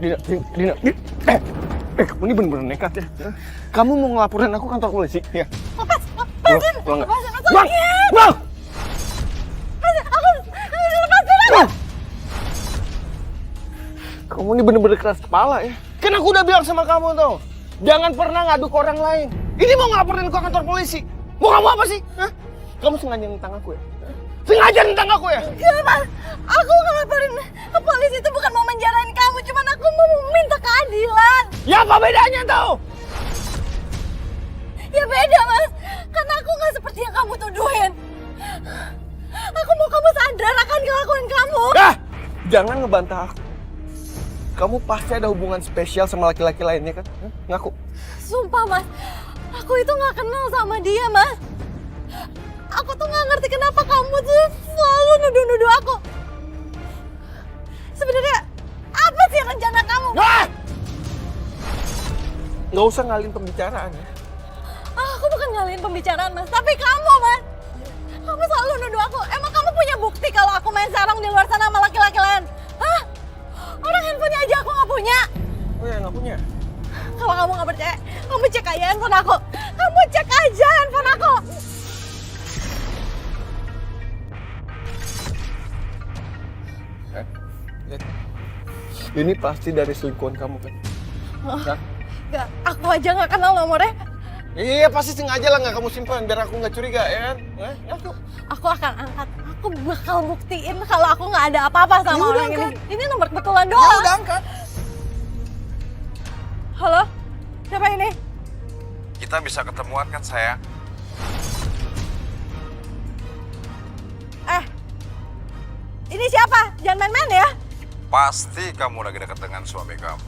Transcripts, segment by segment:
Dina. Kamu ini bener-bener nekat ya. Kamu mau ngelaporin aku kantor polisi? Ya. Lepasin! Pulang nggak? Pulang! Pulang! Lepasin! Kamu ini bener-bener keras kepala ya. Kan aku udah bilang sama kamu tuh, jangan pernah ngadu ke orang lain. Ini mau ngelaporin ke kantor polisi. Mau kamu apa sih? Hah? Kamu sengaja nentang aku ya? Sengaja nentang aku ya? Enggak, Mas. Aku ngelaporin ke polisi itu bukan mau menjarain kamu, cuman aku mau meminta keadilan. Ya apa bedanya tuh? Ya beda, Mas. Karena aku nggak seperti yang kamu tuduhin. Aku mau kamu sadar akan kelakuan kamu. Jangan ngebantah aku. Kamu pasti ada hubungan spesial sama laki-laki lainnya kan? Ngaku. Sumpah, Mas. Aku itu nggak kenal sama dia, Mas. Aku tuh nggak ngerti kenapa kamu tuh selalu nuduh-nuduh aku. Sebenarnya apa sih rencana kamu? Nggak usah ngalin pembicaraan ya. Aku bukan ngalihin pembicaraan, Mas. Tapi kamu, Mas. Kamu selalu nuduh aku. Emang kamu punya bukti kalau aku main sarung di luar sana sama laki-laki lain? Hah? Orang handphonenya aja aku nggak punya. Oh ya, nggak punya? Kalau kamu nggak percaya, kamu cek aja handphone aku. Kamu cek aja handphone aku. Ini pasti dari selingkuhan kamu kan? Hah? Gak, aku aja nggak kenal nomornya. Iya, pasti sengaja lah nggak kamu simpan biar aku nggak curiga ya kan? Aku akan angkat. Aku bakal buktiin kalau aku nggak ada apa-apa sama orang ini. Ini nomor kebetulan doang. Ya udah angkat. Halo? Siapa ini? Kita bisa ketemuan kan sayang? Ini siapa? Jangan main-main ya. Pasti kamu lagi dekat dengan suami kamu.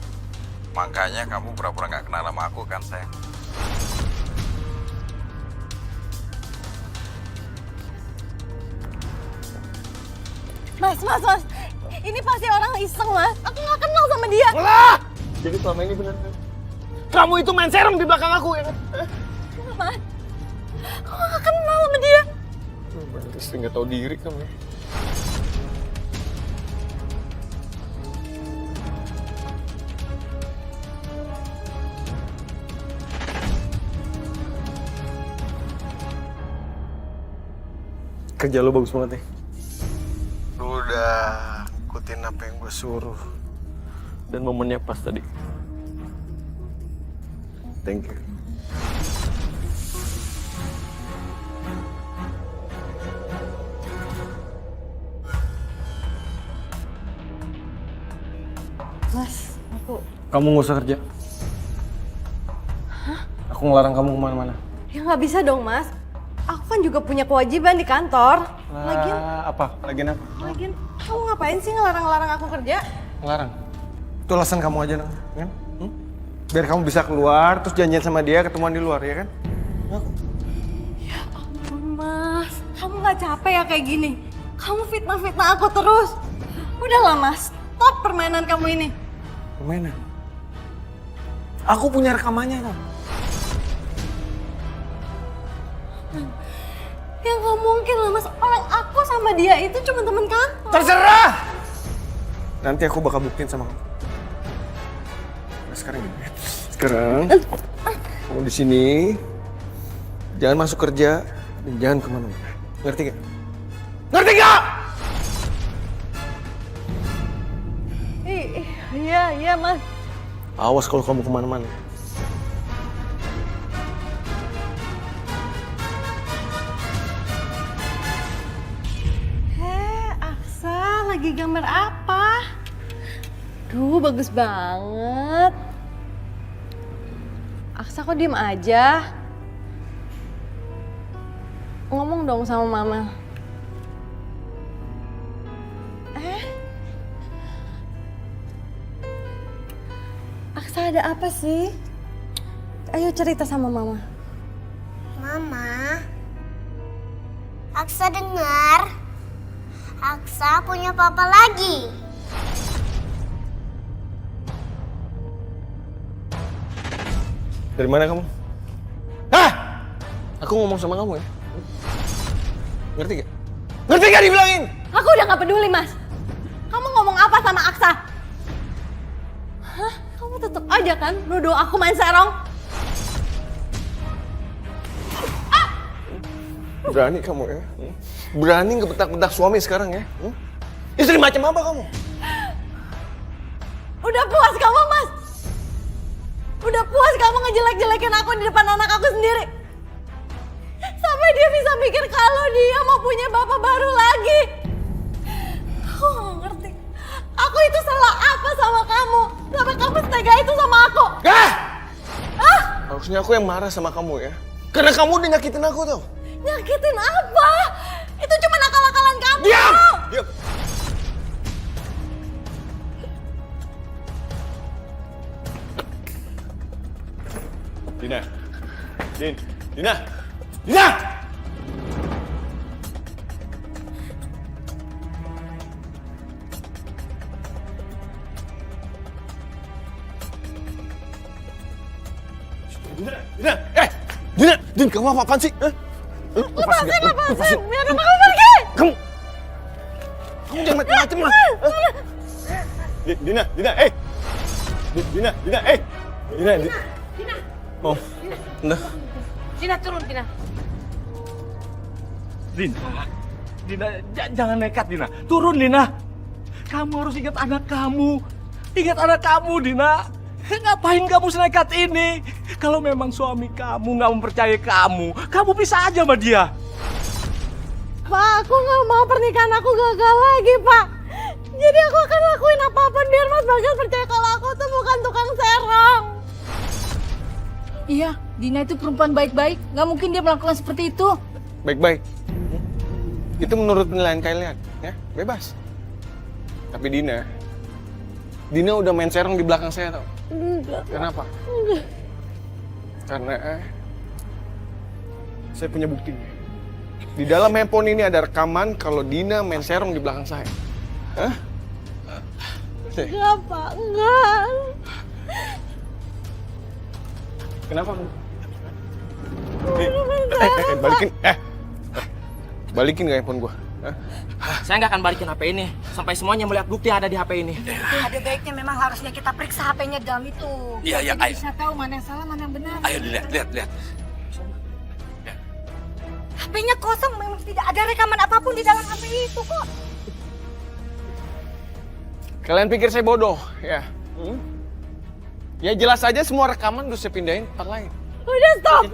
Makanya kamu pura-pura gak kenal sama aku kan sayang? Mas. Ini pasti orang iseng, Mas. Aku nggak kenal sama dia. Alah! Jadi selama ini benar kan? Kamu itu main serem di belakang aku ya kan? Mas, aku nggak kenal sama dia. Pasti nggak tahu diri kamu ya. Kerja lo bagus banget ya. Lu udah ikutin apa yang gue suruh. Dan momennya pas tadi. Thank you. Mas, aku... Kamu nggak usah kerja. Hah? Aku ngelarang kamu kemana-mana. Ya nggak bisa dong, Mas. Aku kan juga punya kewajiban di kantor. Lagian, apa? Lagian apa? lagian, kamu ngapain sih ngelarang-larang aku kerja? Ngelarang? Itu alasan kamu aja, Nang. Kan? Biar kamu bisa keluar, terus janjian sama dia, ketemuan di luar, ya kan? Ya ampun, Mas. Kamu nggak capek ya kayak gini? Kamu fitnah-fitnah aku terus. Udahlah, Mas. Stop permainan kamu ini. Permainan? Aku punya rekamannya, Nang. Ya nggak mungkin lah, Mas. Orang aku sama dia itu cuma teman kantor. Terserah! Nanti aku bakal buktiin sama kamu. Nah, sekarang gini. Sekarang, kamu di sini. Jangan masuk kerja dan jangan kemana-mana. Ngerti gak? Ngerti gak? Iya, Mas. Awas kalau kamu kemana-mana. Aksa lagi gambar apa? Duh, bagus banget. Aksa kok diem aja? Ngomong dong sama Mama. Aksa ada apa sih? Ayo cerita sama Mama. Mama, Aksa dengar. Aksa punya papa lagi. Dari mana kamu? Hah? Aku ngomong sama kamu ya? Ngerti gak? Ngerti gak dibilangin? Aku udah gak peduli, Mas. Kamu ngomong apa sama Aksa? Kamu tetep aja kan nuduh aku main serong? Berani kamu ya? Berani ngebentak-bentak suami sekarang ya? Istri macam apa kamu? Udah puas kamu, Mas? Udah puas kamu ngejelek-jelekin aku di depan anak aku sendiri? Sampai dia bisa mikir kalau dia mau punya bapak baru lagi. Aku gak ngerti. Aku itu salah apa sama kamu? Sampai kamu setega itu sama aku? Harusnya aku yang marah sama kamu ya. Karena kamu udah nyakitin aku tuh. Nyakitin apa? Itu cuma akal-akalan kamu. Diam! Diam! Dina! Dina! Dina! Dina! Dina! Din, kamu apa-apaan sih? Lepasin! Biar kamu pergi! Kamu jangan macem-macem lah. Dina, Dina, Dina, Dina. Oh, udah. Dina turun, Dina. Dina, jangan nekat, Dina. Turun, Dina. Kamu harus ingat anak kamu. Ingat anak kamu, Dina. Ngapain kamu senekat ini? Kalau memang suami kamu nggak mempercayai kamu bisa aja sama dia. Pak, aku gak mau pernikahan aku gagal lagi, Pak. Jadi aku akan lakuin apapun biar Mas Bagas percaya kalau aku tuh bukan tukang serong. Iya, Dina itu perempuan baik-baik. Nggak mungkin dia melakukan seperti itu. Baik-baik. Itu menurut penilaian kalian, ya? Bebas. Tapi Dina udah main serong di belakang saya tau. Enggak. Kenapa? Karena saya punya buktinya. Di dalam handphone ini ada rekaman kalau Dina main serong di belakang saya. Hah? Enggak, Pak. Enggak. Kenapa? Balikin. Balikin gak handphone gua? Hah? Saya nggak akan balikin HP ini sampai semuanya melihat bukti yang ada di HP ini. Ada baiknya memang harusnya kita periksa HP-nya dalam itu. Iya, Jadi ayo. bisa tahu mana yang salah, mana yang benar. Ayo dilihat. HP-nya kosong, memang tidak ada rekaman apapun di dalam HP itu kok. Kalian pikir saya bodoh, ya? Ya jelas aja semua rekaman udah saya pindahin tempat lain. Udah stop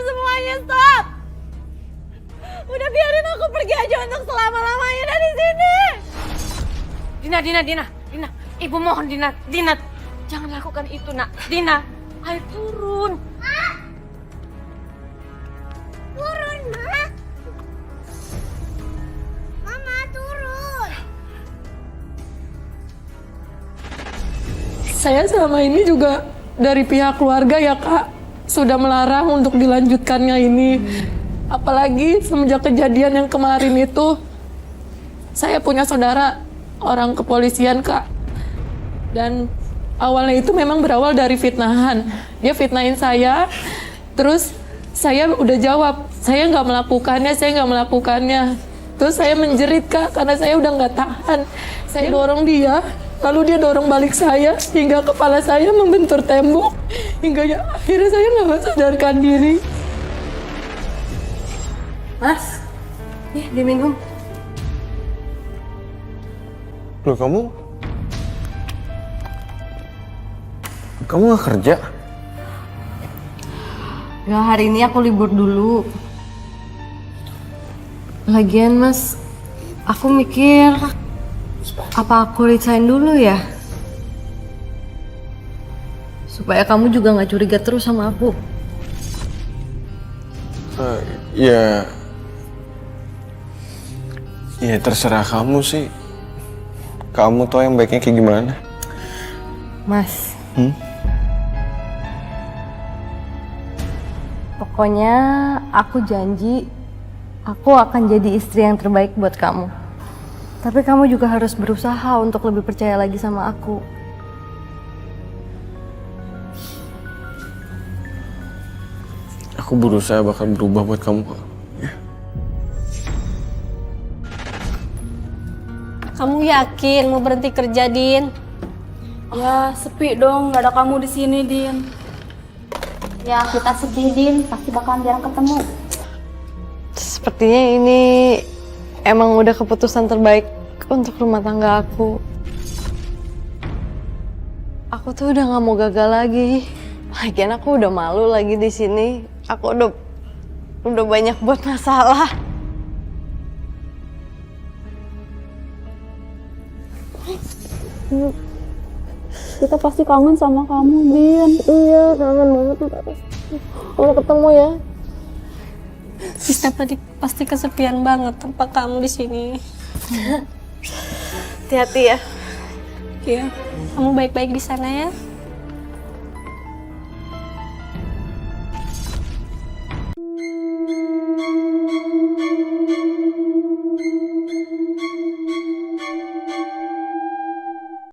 semuanya, stop. Udah biarin aku pergi aja untuk selama-lamanya dari sini. Dina. Ibu mohon, Dina. Jangan lakukan itu, nak. Dina, ayo turun. Turun, Ma. Mama, turun. Saya selama ini juga dari pihak keluarga ya Kak, sudah melarang untuk dilanjutkannya ini. Apalagi semenjak kejadian yang kemarin itu, saya punya saudara orang kepolisian Kak. Dan awalnya itu memang berawal dari fitnahan. Dia fitnahin saya, terus saya udah jawab, saya nggak melakukannya. Terus saya menjerit Kak, karena saya udah nggak tahan. Saya dorong dia, lalu dia dorong balik saya, hingga kepala saya membentur tembok. Hingga akhirnya saya nggak sadarkan diri. Mas, nih diminum. Loh kamu nggak kerja? Ya hari ini aku libur dulu. Lagian Mas, aku mikir apa aku resign dulu ya? Supaya kamu juga nggak curiga terus sama aku. Ya terserah kamu sih. Kamu tau yang baiknya kayak gimana? Mas, pokoknya aku janji aku akan jadi istri yang terbaik buat kamu. Tapi kamu juga harus berusaha untuk lebih percaya lagi sama aku. Aku berusaha bakal berubah buat kamu kok. Kamu yakin mau berhenti kerja, Din? Ya, sepi dong, gak ada kamu di sini, Din. Ya kita sedih, Din. Pasti bakalan jarang ketemu. Sepertinya ini emang udah keputusan terbaik untuk rumah tangga aku. Aku tuh udah nggak mau gagal lagi. Lagian aku udah malu lagi di sini. Aku udah banyak buat masalah. Kita pasti kangen sama kamu, Din. Iya, kangen banget. Udah ketemu ya. Kita pasti kesepian banget tanpa kamu di sini. Hati-hati ya. Ya, kamu baik-baik di sana ya.